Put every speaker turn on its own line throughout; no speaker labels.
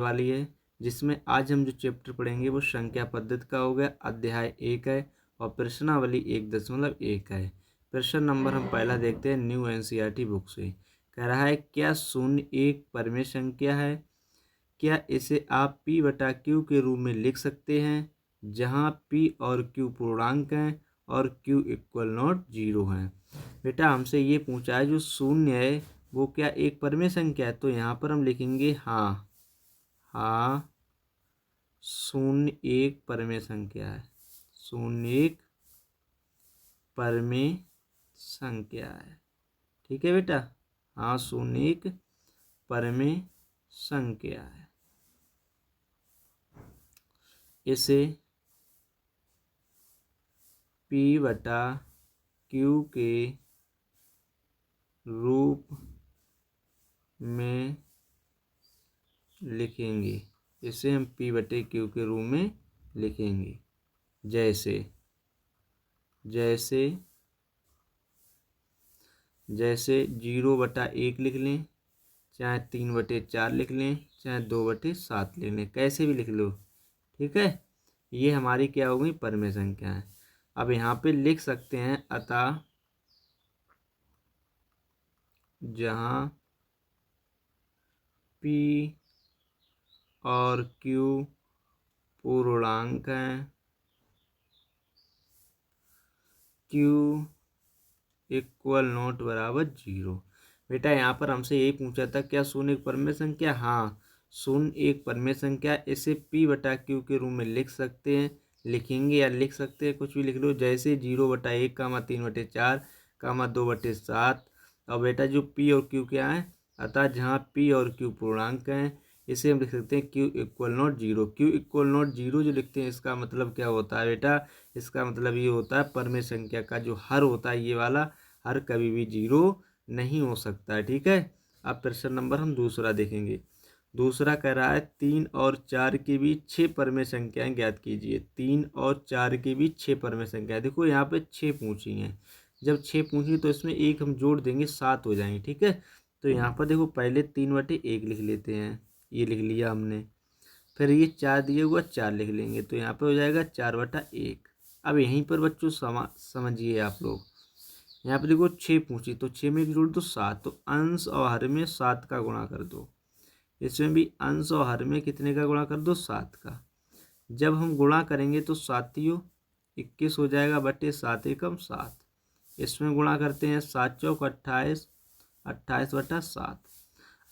वाली है, जिसमें आज हम जो चैप्टर पढ़ेंगे वो संख्या पद्धति का हो गया, अध्याय 1 है और प्रश्नावली 1.1 है। प्रश्न नंबर हम पहला देखते हैं न्यू एनसीईआरटी बुक से। कह रहा है क्या शून्य एक परिमेय संख्या है? क्या इसे आप p बटा q के रूप में लिख सकते हैं, जहां p और q पूर्णांक हैं और q इक्वल नॉट 0 है। बेटा हमसे ये पूछा है जो शून्य है वो क्या एक परिमेय संख्या है, तो यहाँ पर हम लिखेंगे हाँ शून्य एक परिमेय संख्या है। शून्य एक परिमेय संख्या है। ठीक है बेटा, हाँ शून्य एक परिमेय संख्या है। इसे p बटा q के रूप में लिखेंगे। इसे हम p बटे q के रूप में लिखेंगे। जैसे जैसे जैसे 0/1 लिख लें, चाहे 3/4 लिख लें, चाहे 2/7 लिख लें, कैसे भी लिख लो। ठीक है, ये हमारी क्या हो गई परिमेय संख्या है। अब यहाँ पे लिख सकते हैं अतः जहाँ p और q पूर्णांक हैं, q इक्वल नॉट बराबर 0। बेटा यहाँ पर हमसे यही पूछा था क्या शून्य एक परिमेय संख्या, हाँ शून्य एक परिमेय संख्या। इसे p बटा q के रूप में लिख सकते हैं, लिखेंगे या लिख सकते हैं कुछ भी लिख लो। जैसे 0/1 कामा 3/4 कामा 2/7। और बेटा जो p और q क्या है, अतः जहाँ p और q पूर्णांक हैं इसे हम लिख सकते हैं q equal not 0। q equal not 0 जो लिखते हैं इसका मतलब क्या होता है बेटा, इसका मतलब ये होता है परिमेय संख्या का जो हर होता है ये वाला हर कभी भी 0 नहीं हो सकता है। ठीक है, अब प्रश्न नंबर हम दूसरा देखेंगे। दूसरा कह रहा है 3 और 4 के बीच 6 परिमेय संख्याएं ज्ञात कीजिए। 3 और 4 के बीच 6 परिमेय संख्याएं। देखो यहाँ पे 6 पूछी हैं, जब 6 पूछी तो इसमें एक हम जोड़ देंगे 7 हो जाएंगे। ठीक है, तो यहाँ पर देखो पहले 3/1 लिख लेते हैं, ये लिख लिया हमने। फिर ये 4 दिए हुआ 4 लिख लेंगे, तो यहाँ पे हो जाएगा 4/1। अब यहीं पर बच्चों समझिए आप लोग, यहाँ पे देखो 6 पूछी तो 6 में एक जोड़ दो 7, तो अंश और हर में 7 का गुणा कर दो। इसमें भी अंश और हर में कितने का गुणा कर दो, 7 का। जब हम गुणा करेंगे तो 7×21 हो जाएगा बटे 7×1=7। इसमें गुणा करते हैं 7×4=28, 28/7।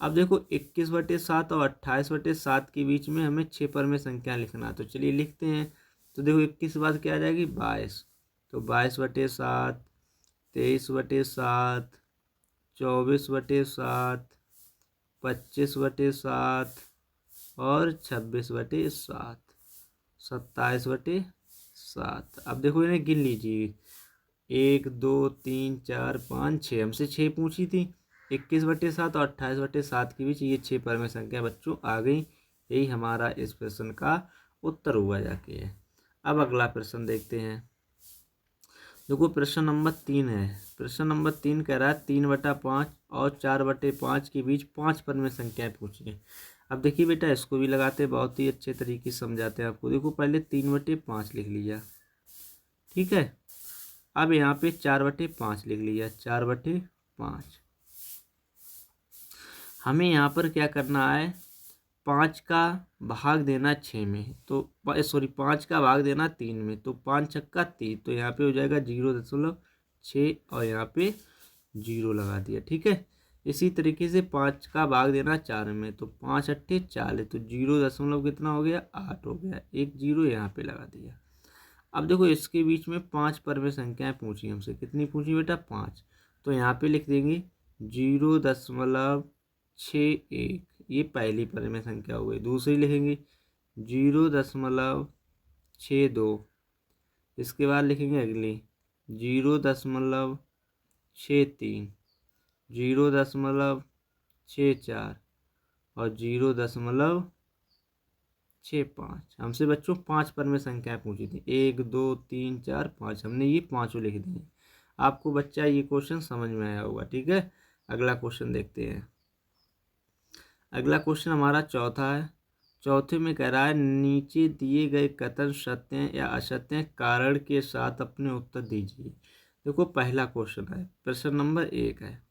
अब देखो 21/7 और 28/7 के बीच में हमें 6 परिमेय संख्या लिखना, तो चलिए लिखते हैं। तो देखो 21 के बाद क्या आ जाएगी 22, तो 22/7, 23/7, 24/7, 25/7 और 26/7, 27/7। अब देखो इन्हें गिन लीजिए, 1 2 3 4 5 6, हमसे 6 पूछी थी। 21/7 और 28/7 के बीच ये 6 परिमेय संख्या बच्चों आ गई। यही हमारा इस प्रश्न का उत्तर हुआ जाके है। अब अगला प्रश्न देखते हैं। देखो प्रश्न नंबर 3 है। प्रश्न नंबर 3 कह रहा है 3/5 और 4/5 के बीच 5 परिमेय संख्याएं पूछिए। अब देखिए बेटा इसको भी लगाते हैं, बहुत ही अच्छे तरीके से समझाते हैं आपको। देखो पहले 3/5 लिख लिया, ठीक है। अब यहाँ पे 4/5 लिख लिया, 4/5। हमें यहाँ पर क्या करना है, 5 का भाग देना 6 में, तो 5 का भाग देना 3 में, तो 5×6=30, तो यहाँ पे हो जाएगा 0.6 और यहाँ पे 0 लगा दिया। ठीक है, इसी तरीके से 5 का भाग देना 4 में, तो 5×8=40, तो 0 कितना हो गया 8 हो गया, एक 0 यहाँ पे लगा दिया। अब देखो इसके बीच में 5 परिमेय संख्याएं पूछी हमसे, कितनी पूछी बेटा 5, तो यहाँ पे लिख देंगे 0.61, ये पहली परिमेय संख्या हो गई। दूसरी लिखेंगे 0.62, इसके बाद लिखेंगे अगली 0.63, 0.64 और 0.65। हमसे बच्चों 5 परिमेय संख्याएं पूछी थी, 1 2 3 4 5, हमने ये पाँचों लिख दिए। आपको बच्चा ये क्वेश्चन समझ में आया होगा। ठीक है, अगला क्वेश्चन देखते हैं। अगला क्वेश्चन हमारा चौथा है। चौथे में कह रहा है नीचे दिए गए कथन सत्य हैं या असत्य हैं, कारण के साथ अपने उत्तर दीजिए। देखो पहला क्वेश्चन है, प्रश्न नंबर 1 है,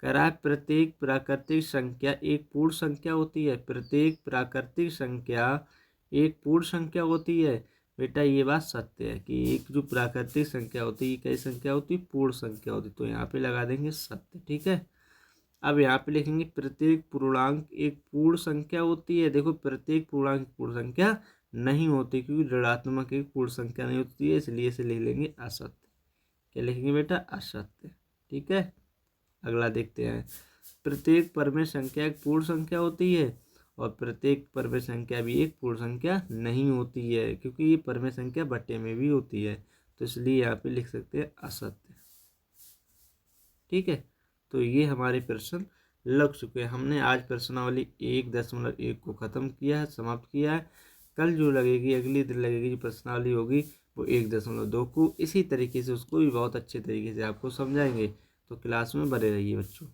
कह रहा है प्रत्येक प्राकृतिक संख्या एक पूर्ण संख्या होती है। प्रत्येक प्राकृतिक संख्या एक पूर्ण संख्या होती है। बेटा ये बात सत्य है कि एक जो प्राकृतिक संख्या होती है, ये कई संख्या होती है, पूर्ण संख्या होती है। तो यहाँ पे लगा देंगे सत्य। ठीक है, अब यहाँ पे लिखेंगे प्रत्येक पूर्णांक एक पूर्ण संख्या होती है। देखो प्रत्येक पूर्णांक पूर्ण संख्या नहीं होती, क्योंकि ऋणात्मक एक पूर्ण संख्या नहीं होती है, इसलिए इसे लिख लेंगे असत्य। क्या लिखेंगे बेटा? असत्य। ठीक है, अगला देखते हैं। प्रत्येक परमेय संख्या एक पूर्ण संख्या होती है और प्रत्येक परमेय संख्या भी एक पूर्ण संख्या नहीं होती है, क्योंकि ये परमेय संख्या बट्टे में भी होती है, तो इसलिए यहाँ पे लिख सकते हैं असत्य। ठीक है, तो ये हमारे प्रश्न लग चुके हैं। हमने आज प्रश्नावली 1.1 को ख़त्म किया है, समाप्त किया है। कल जो लगेगी, अगले दिन लगेगी जो प्रश्नावली होगी, वो 1.2 को इसी तरीके से उसको भी बहुत अच्छे तरीके से आपको समझाएंगे। तो क्लास में बने रहिए बच्चों।